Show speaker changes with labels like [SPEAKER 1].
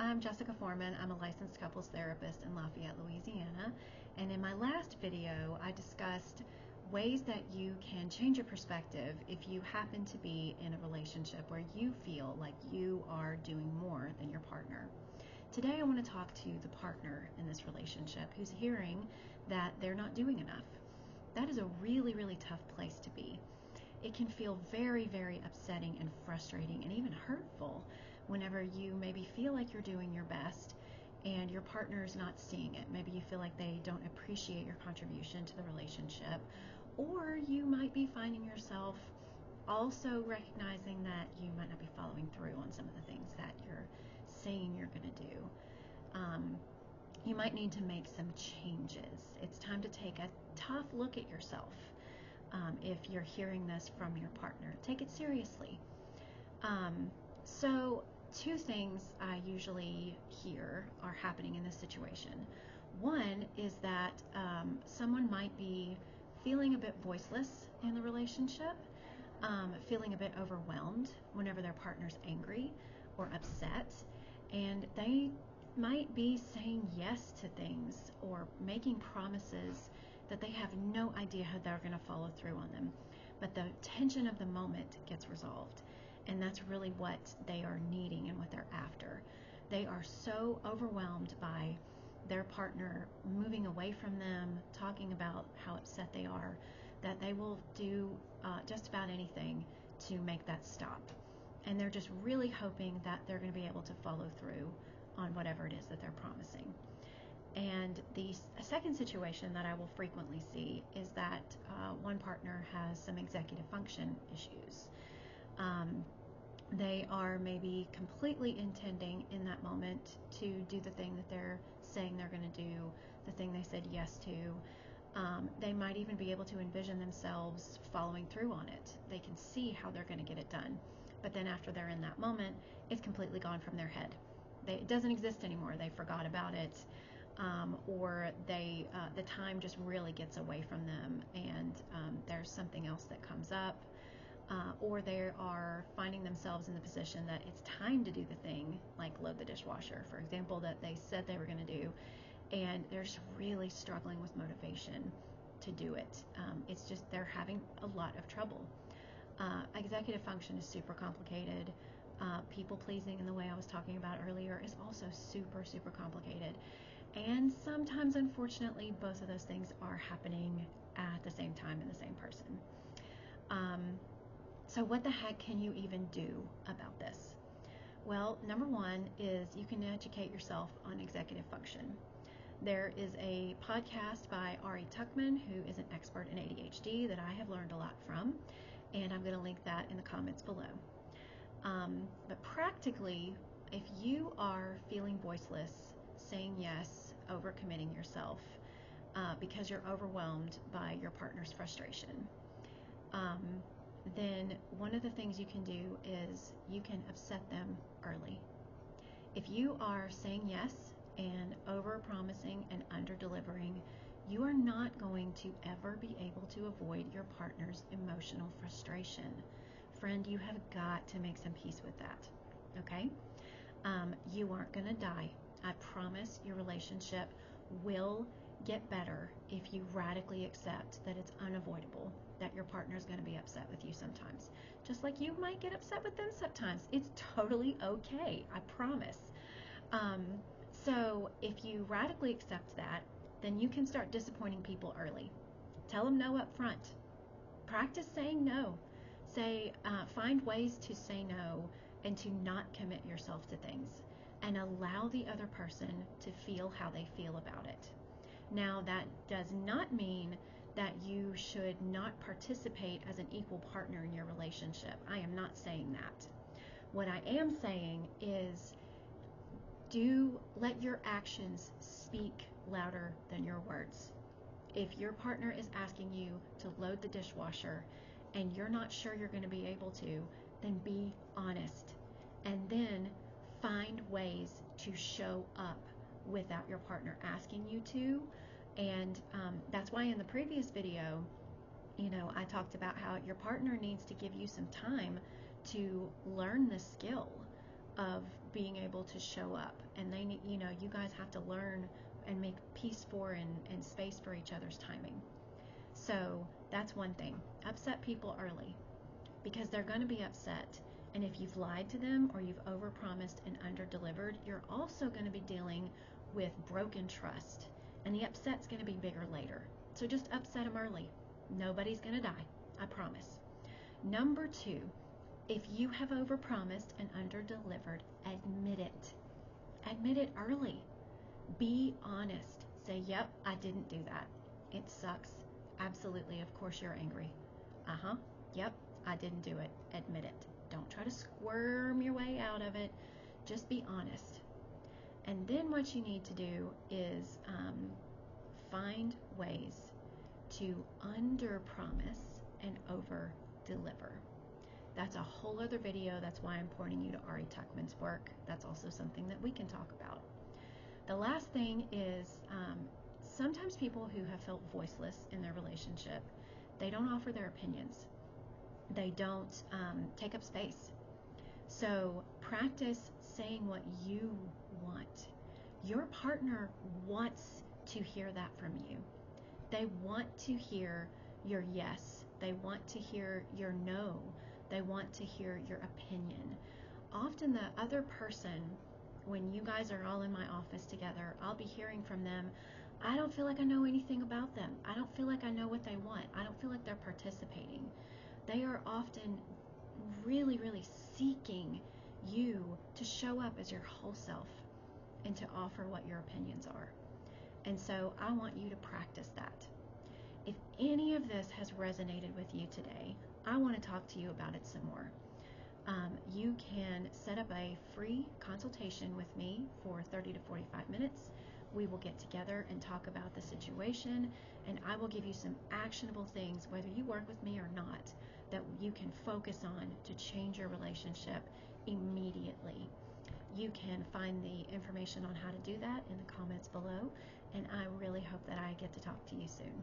[SPEAKER 1] I'm Jessica Foreman. I'm a licensed couples therapist in Lafayette, Louisiana. And in my last video, I discussed ways that you can change your perspective if you happen to be in a relationship where you feel like you are doing more than your partner. Today, I want to talk to the partner in this relationship who's hearing that they're not doing enough. That is a really, really tough place to be. It can feel very, very upsetting and frustrating and even hurtful whenever you maybe feel like you're doing your best and your partner's not seeing it. Maybe you feel like they don't appreciate your contribution to the relationship, or you might be finding yourself also recognizing that you might not be following through on some of the things that you're saying you're going to do. You might need to make some changes. It's time to take a tough look at yourself. If you're hearing this from your partner, take it seriously. So two things I usually hear are happening in this situation. One is that someone might be feeling a bit voiceless in the relationship, feeling a bit overwhelmed whenever their partner's angry or upset, and they might be saying yes to things or making promises that they have no idea how they're going to follow through on them. But the tension of the moment gets resolved, and that's really what they are needing and what they're after. They are so overwhelmed by their partner moving away from them, talking about how upset they are, that they will do just about anything to make that stop. And they're just really hoping that they're going to be able to follow through on whatever it is that they're promising. And the second situation that I will frequently see is that one partner has some executive function issues. They are maybe completely intending in that moment to do the thing that they're saying they're going to do, the thing they said yes to. They might even be able to envision themselves following through on it. They can see how they're going to get it done. But then after they're in that moment, it's completely gone from their head. It doesn't exist anymore. They forgot about it. Or the time just really gets away from them, and there's something else that comes up, or they are finding themselves in the position that it's time to do the thing, like load the dishwasher, for example, that they said they were going to do, and they're just really struggling with motivation to do it. It's just they're having a lot of trouble. Executive function is super complicated. People pleasing, in the way I was talking about earlier, is also super, super complicated. And sometimes, unfortunately, both of those things are happening at the same time in the same person. So what the heck can you even do about this? Well, number one is you can educate yourself on executive function. There is a podcast by Ari Tuckman, who is an expert in ADHD, that I have learned a lot from, and I'm going to link that in the comments below. But practically, if you are feeling voiceless, saying yes, overcommitting yourself because you're overwhelmed by your partner's frustration, then one of the things you can do is you can upset them early. If you are saying yes and over-promising and under-delivering, you are not going to ever be able to avoid your partner's emotional frustration. Friend, you have got to make some peace with that, okay? You aren't going to die. I promise your relationship will get better if you radically accept that it's unavoidable, that your partner is going to be upset with you sometimes. Just like you might get upset with them sometimes. It's totally okay, I promise. So if you radically accept that, then you can start disappointing people early. Tell them no up front. Practice saying no. Find ways to say no and to not commit yourself to things, and allow the other person to feel how they feel about it. Now, that does not mean that you should not participate as an equal partner in your relationship. I am not saying that. What I am saying is let your actions speak louder than your words. If your partner is asking you to load the dishwasher and you're not sure you're going to be able to, then be honest. And then find ways to show up without your partner asking you to. And that's why in the previous video, I talked about how your partner needs to give you some time to learn the skill of being able to show up, and they need, you know, you guys have to learn and make peace for and space for each other's timing. So that's one thing. Upset people early, because they're going to be upset. And if you've lied to them or you've overpromised and underdelivered, you're also going to be dealing with broken trust, and the upset's going to be bigger later. So just upset them early. Nobody's going to die, I promise. Number 2, if you have overpromised and underdelivered, admit it. Admit it early. Be honest. Say, yep, I didn't do that. It sucks. Absolutely, of course you're angry. Yep, I didn't do it. Admit it. Don't try to squirm your way out of it. Just be honest. And then what you need to do is find ways to under-promise and over-deliver. That's a whole other video. That's why I'm pointing you to Ari Tuckman's work. That's also something that we can talk about. The last thing is sometimes people who have felt voiceless in their relationship, they don't offer their opinions. They don't take up space. So practice saying what you want. Your partner wants to hear that from you. They want to hear your yes. They want to hear your no. They want to hear your opinion. Often the other person, when you guys are all in my office together, I'll be hearing from them, I don't feel like I know anything about them. I don't feel like I know what they want. I don't feel like they're participating. They are often really, really seeking you to show up as your whole self and to offer what your opinions are. And so I want you to practice that. If any of this has resonated with you today, I want to talk to you about it some more. You can set up a free consultation with me for 30 to 45 minutes. We will get together and talk about the situation, and I will give you some actionable things, whether you work with me or not, that you can focus on to change your relationship immediately. You can find the information on how to do that in the comments below, and I really hope that I get to talk to you soon.